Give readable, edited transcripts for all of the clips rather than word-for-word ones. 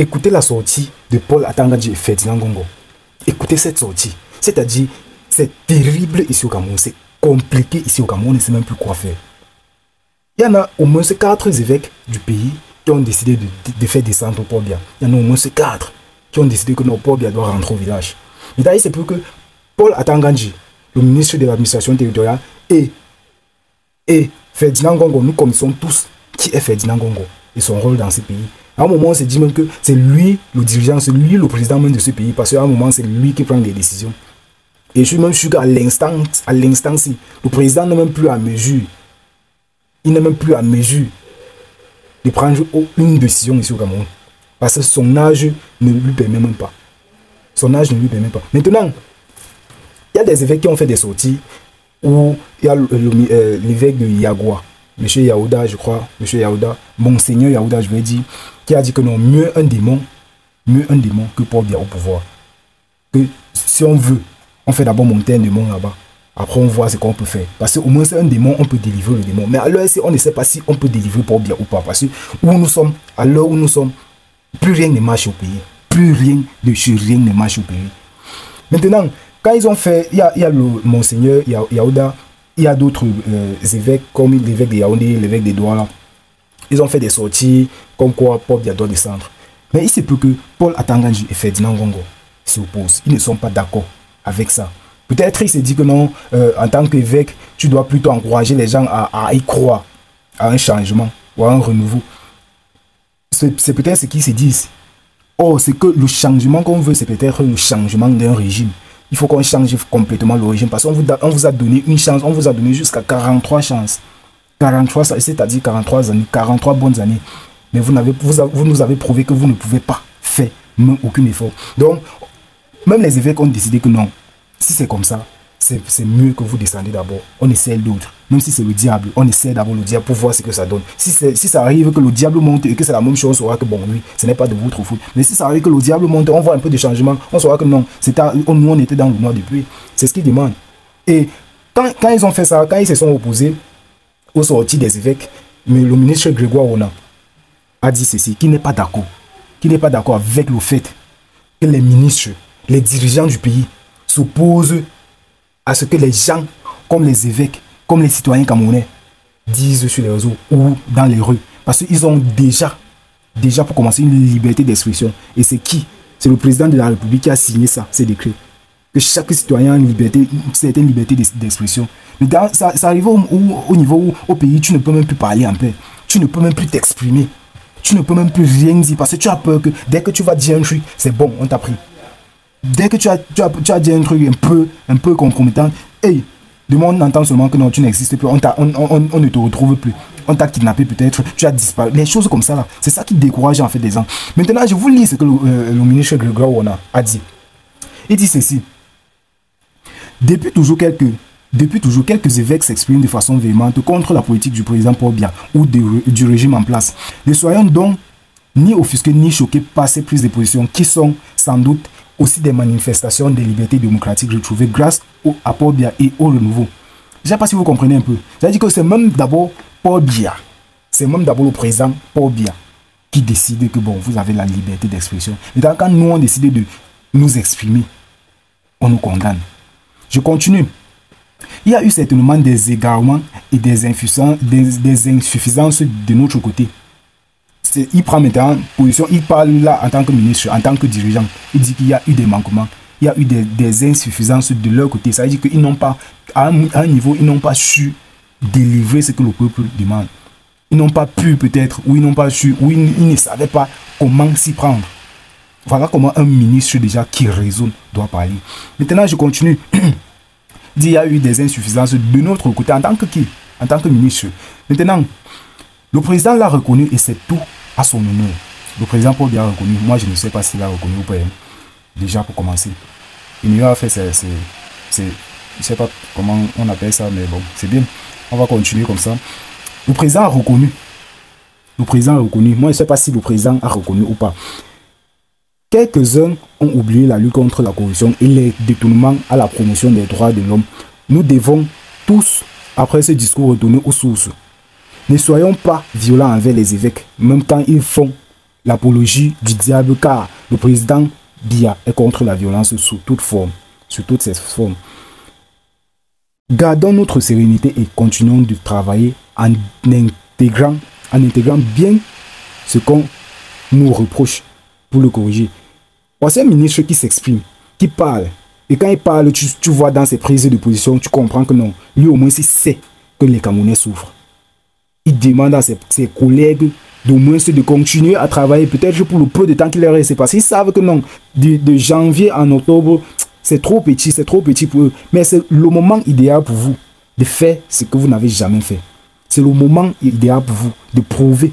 Écoutez la sortie de Paul Atanga-Dji et Ferdinand Ngongo. Écoutez cette sortie. C'est-à-dire, c'est terrible ici au Cameroun. C'est compliqué ici au Cameroun. On ne sait même plus quoi faire. Il y en a au moins 4 évêques du pays qui ont décidé de faire descendre Paul Biya. Il y en a au moins 4 qui ont décidé que non, Paul Biya doit rentrer au village. Mais d'ailleurs, c'est pour que Paul Atanga-Dji, le ministre de l'administration territoriale, et Ferdinand Ngongo, nous connaissons tous qui est Ferdinand Ngongo et son rôle dans ce pays. À un moment, on s'est dit même que c'est lui le dirigeant, c'est lui le président même de ce pays, parce qu'à un moment, c'est lui qui prend les décisions. Et je suis même sûr qu'à l'instant, si le président n'est même plus à mesure, il n'est même plus à mesure de prendre une décision ici au Cameroun. Parce que son âge ne lui permet même pas. Son âge ne lui permet pas. Maintenant, il y a des évêques qui ont fait des sorties où il y a l'évêque de Yagua, M. Yaouda, je crois, M. Yaouda, Monseigneur Yaouda, je vais dire, qui a dit que non, mieux un démon que Paul Biya au pouvoir. Que si on veut, on fait d'abord monter un démon là-bas. Après, on voit ce qu'on peut faire. Parce qu'au moins, c'est un démon, on peut délivrer le démon. Mais à l'heure, on ne sait pas si on peut délivrer Paul Biya ou pas. Parce que où nous sommes, à l'heure où nous sommes, plus rien ne marche au pays. Plus rien de chez rien ne marche au pays. Maintenant, quand ils ont fait, il y a le Monseigneur Yaouda, il y a d'autres évêques, comme l'évêque de Yaoundé, l'évêque de Douala. Ils ont fait des sorties, comme quoi Paul Biya doit descendre. Mais il se peut que Paul Atanga-Dji et Ferdinand Ngongo s'opposent. Ils ne sont pas d'accord avec ça. Peut-être il se dit que non, en tant qu'évêque, tu dois plutôt encourager les gens à y croire, à un changement ou à un renouveau. C'est peut-être ce qu'ils se disent. Oh, c'est que le changement qu'on veut, c'est peut-être le changement d'un régime. Il faut qu'on change complètement le régime parce qu'on vous a donné une chance, on vous a donné jusqu'à 43 chances. 43, c'est-à-dire 43 années, 43 bonnes années. Mais vous nous avez prouvé que vous ne pouvez pas faire même aucun effort. Donc, même les évêques ont décidé que non. Si c'est comme ça, c'est mieux que vous descendez d'abord. On essaie d'autres. Même si c'est le diable, on essaie d'abord le diable pour voir ce que ça donne. Si ça arrive que le diable monte et que c'est la même chose, on saura que bon, oui, ce n'est pas de votre faute. Mais si ça arrive que le diable monte, on voit un peu de changement, on saura que non, nous on était dans le noir depuis. C'est ce qu'ils demandent. Et quand ils ont fait ça, quand ils se sont opposés aux sorties des évêques, mais le ministre Grégoire Ona a dit ceci, qu'il n'est pas d'accord. Qu'il n'est pas d'accord avec le fait que les ministres, les dirigeants du pays s'opposent à ce que les gens, comme les évêques, comme les citoyens camerounais, disent sur les réseaux ou dans les rues. Parce qu'ils ont déjà pour commencer une liberté d'expression. Et c'est qui? C'est le président de la République qui a signé ça, ces décrets. Que chaque citoyen a une certaine liberté d'expression. Mais ça arrive au niveau où au pays, tu ne peux même plus parler en paix. Tu ne peux même plus t'exprimer. Tu ne peux même plus rien dire parce que tu as peur que dès que tu vas dire un truc, c'est bon, on t'a pris. Dès que tu as dit un truc un peu compromettant, hey, le monde entend seulement que non, tu n'existes plus, on ne te retrouve plus, on t'a kidnappé peut-être, tu as disparu, les choses comme ça là, c'est ça qui décourage en fait des gens. Maintenant, je vous lis ce que le ministre Grégoire Ona a dit. Il dit ceci. Depuis toujours, quelques évêques s'expriment de façon véhémente contre la politique du président Paul Biya ou du régime en place. Ne soyons donc ni offusqués ni choqués par ces prises de position qui sont sans doute aussi des manifestations de liberté démocratique retrouvées grâce à Paul Biya et au renouveau. Je ne sais pas si vous comprenez un peu. C'est-à-dire que c'est même d'abord Paul Biya, c'est même d'abord le président Paul Biya qui décide que bon, vous avez la liberté d'expression. Et quand nous on décide de nous exprimer, on nous condamne. Je continue. Il y a eu certainement des égarements et des insuffisances de notre côté. Il prend maintenant position, il parle là en tant que ministre, en tant que dirigeant. Il dit qu'il y a eu des manquements, il y a eu des insuffisances de leur côté. Ça veut dire qu'ils n'ont pas, à un niveau, ils n'ont pas su délivrer ce que le peuple demande. Ils n'ont pas pu peut-être, ou ils n'ont pas su, ou ils ne savaient pas comment s'y prendre. Voilà comment un ministre déjà qui raisonne doit parler. Maintenant, je continue. Il dit qu'il y a eu des insuffisances de notre côté en tant que qui? En tant que ministre. Maintenant, le président l'a reconnu et c'est tout à son honneur. Le président Paul Biya a reconnu. Moi, je ne sais pas s'il a reconnu ou pas. Déjà pour commencer. Il a fait je ne sais pas comment on appelle ça, mais bon, c'est bien. On va continuer comme ça. Le président a reconnu. Le président a reconnu. Moi, je ne sais pas si le président a reconnu ou pas. Quelques-uns ont oublié la lutte contre la corruption et les détournements à la promotion des droits de l'homme. Nous devons tous, après ce discours, retourner aux sources. Ne soyons pas violents envers les évêques, même quand ils font l'apologie du diable, car le président Biya est contre la violence sous toute forme, sous toutes ses formes. Gardons notre sérénité et continuons de travailler en intégrant bien ce qu'on nous reproche pour le corriger. Voici un ministre qui s'exprime, qui parle. Et quand il parle, tu vois dans ses prises de position, tu comprends que non, lui au moins il sait que les Camerounais souffrent. Il demande à ses collègues d'au moins de continuer à travailler, peut-être pour le peu de temps qu'il leur reste. Parce qu'ils savent que non, de janvier en octobre, c'est trop petit pour eux. Mais c'est le moment idéal pour vous de faire ce que vous n'avez jamais fait. C'est le moment idéal pour vous de prouver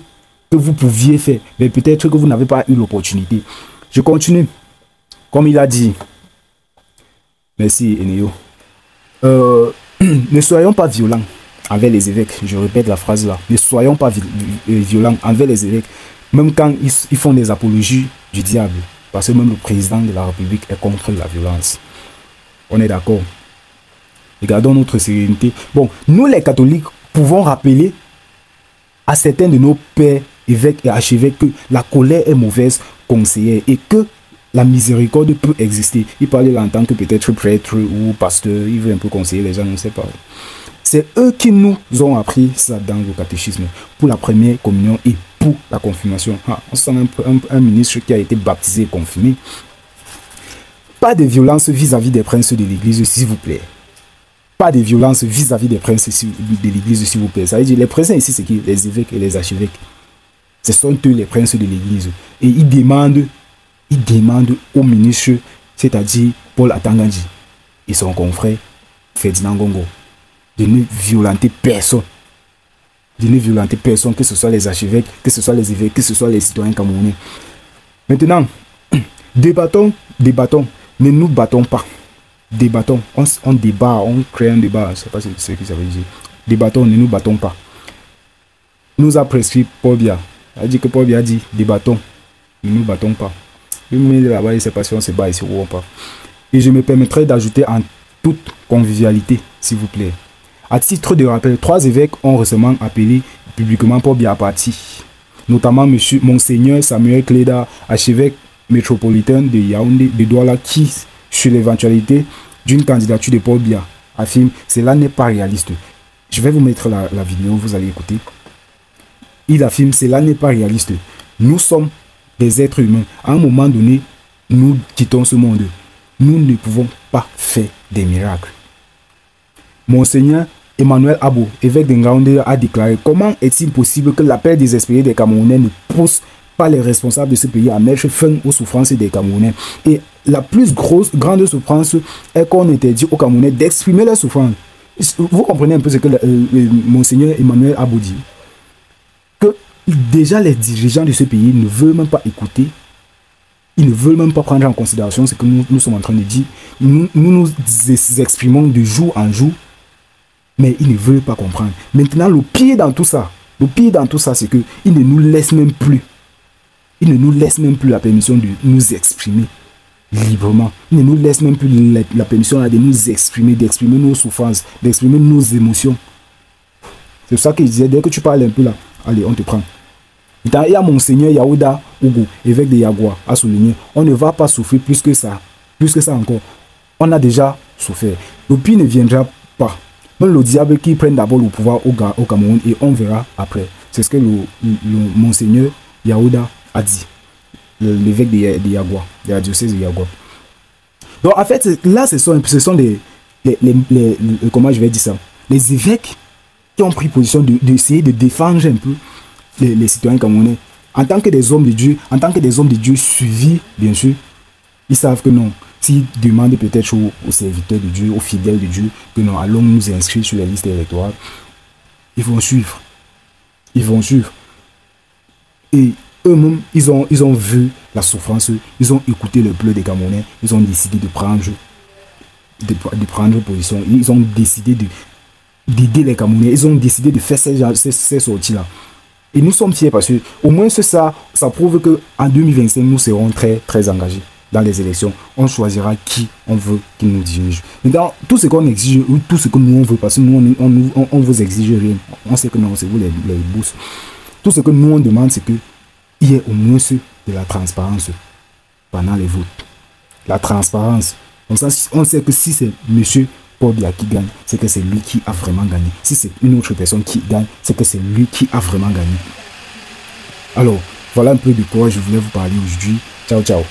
que vous pouviez faire. Mais peut-être que vous n'avez pas eu l'opportunité. Je continue. Comme il a dit. Merci, Eneo. Ne soyons pas violents envers les évêques. Je répète la phrase là. Ne soyons pas violents envers les évêques. Même quand ils font des apologies du diable. Parce que même le président de la République est contre la violence. On est d'accord. Regardons notre sérénité. Bon, nous les catholiques pouvons rappeler à certains de nos pères, évêques et archevêques que la colère est mauvaise conseillère et que la miséricorde peut exister. Il parlait en tant que peut-être prêtre ou pasteur, il veut un peu conseiller les gens, on ne sait pas. C'est eux qui nous ont appris ça dans le catéchisme pour la première communion et pour la confirmation. On sent un ministre qui a été baptisé et confirmé. Pas de violence vis-à-vis des princes de l'église, s'il vous plaît. Pas de violence vis-à-vis des princes de l'église, s'il vous plaît. Ça veut dire, les princes ici, c'est qui? Les évêques et les archevêques. Ce sont eux les princes de l'église. Et ils demandent au ministre, c'est-à-dire Paul Atangandji et son confrère Ferdinand Ngongo, de ne violenter personne. De ne violenter personne, que ce soit les archevêques, que ce soit les évêques, que ce soit les citoyens camerounais. Maintenant, débattons, ne nous battons pas. Débattons, on débat, on crée un débat, je ne sais pas ce que ça veut dire. Débattons, ne nous battons pas. Nous a prescrit Paul Biya. Il a dit que Paul Biya a dit, débattons, ne nous battons pas. Mais là-bas, il ne sait pas si on se bat ici ou pas. Et je me permettrai d'ajouter en toute convivialité, s'il vous plaît. À titre de rappel, 3 évêques ont récemment appelé publiquement Paul Biya à partir. Notamment Monseigneur Samuel Cléda, archevêque métropolitain de Yaoundé, de Douala, qui, sur l'éventualité d'une candidature de Paul Biya, affirme « Cela n'est pas réaliste ». Je vais vous mettre la vidéo, vous allez écouter. Il affirme « Cela n'est pas réaliste. Nous sommes des êtres humains. À un moment donné, nous quittons ce monde. Nous ne pouvons pas faire des miracles. » Monseigneur Emmanuel Abo, évêque de Ngaoundé, a déclaré « Comment est-il possible que l'appel désespéré des Camerounais ne pousse pas les responsables de ce pays à mettre fin aux souffrances des Camerounais. Et la plus grande souffrance est qu'on interdit aux Camerounais d'exprimer leurs souffrances. » Vous comprenez un peu ce que Monseigneur Emmanuel Abo dit? Que déjà les dirigeants de ce pays ne veulent même pas écouter. Ils ne veulent même pas prendre en considération ce que nous sommes en train de dire. Nous exprimons de jour en jour, mais ils ne veulent pas comprendre. Maintenant, le pire dans tout ça, c'est qu'ils ne nous laissent même plus. Ils ne nous laissent même plus la permission de nous exprimer librement. Ils ne nous laissent même plus la permission de nous exprimer, d'exprimer nos souffrances, d'exprimer nos émotions. C'est pour ça que je disais, dès que tu parles un peu là, allez, on te prend. Il y a Monseigneur Yaouda Ougou, évêque de Yagua, a souligné, on ne va pas souffrir plus que ça encore. On a déjà souffert. Le pire ne viendra pas. Même le diable qui prenne d'abord le pouvoir au Cameroun et on verra après. C'est ce que le Monseigneur Yaouda a dit. L'évêque de Yagua, de la diocèse de Yagua. Donc en fait, là, ce sont des comment je vais dire ça, les évêques qui ont pris position d'essayer de défendre un peu les citoyens camerounais. En tant que des hommes de Dieu, suivis, bien sûr, ils savent que non. S'ils demandent peut-être aux serviteurs de Dieu, aux fidèles de Dieu, que non, allons nous inscrire sur les listes électorales, ils vont suivre. Et eux-mêmes, ils ont vu la souffrance, ils ont écouté le pleur des Camerounais, ils ont décidé de prendre position, ils ont décidé d'aider les Camerounais, ils ont décidé de faire ces sorties-là. Et nous sommes fiers parce que au moins ça prouve qu'en 2025, nous serons très, très engagés dans les élections. On choisira qui on veut qu'il nous dirige. Maintenant, tout ce qu'on exige, ou tout ce que nous on veut, parce que nous on vous exige rien. On sait que non, c'est vous les bourses. Tout ce que nous on demande, c'est que il y ait au moins de la transparence pendant les votes. La transparence. On sait que si c'est monsieur Paul Biya qui gagne, c'est que c'est lui qui a vraiment gagné. Si c'est une autre personne qui gagne, c'est que c'est lui qui a vraiment gagné. Alors, voilà un peu de quoi je voulais vous parler aujourd'hui. Ciao, ciao.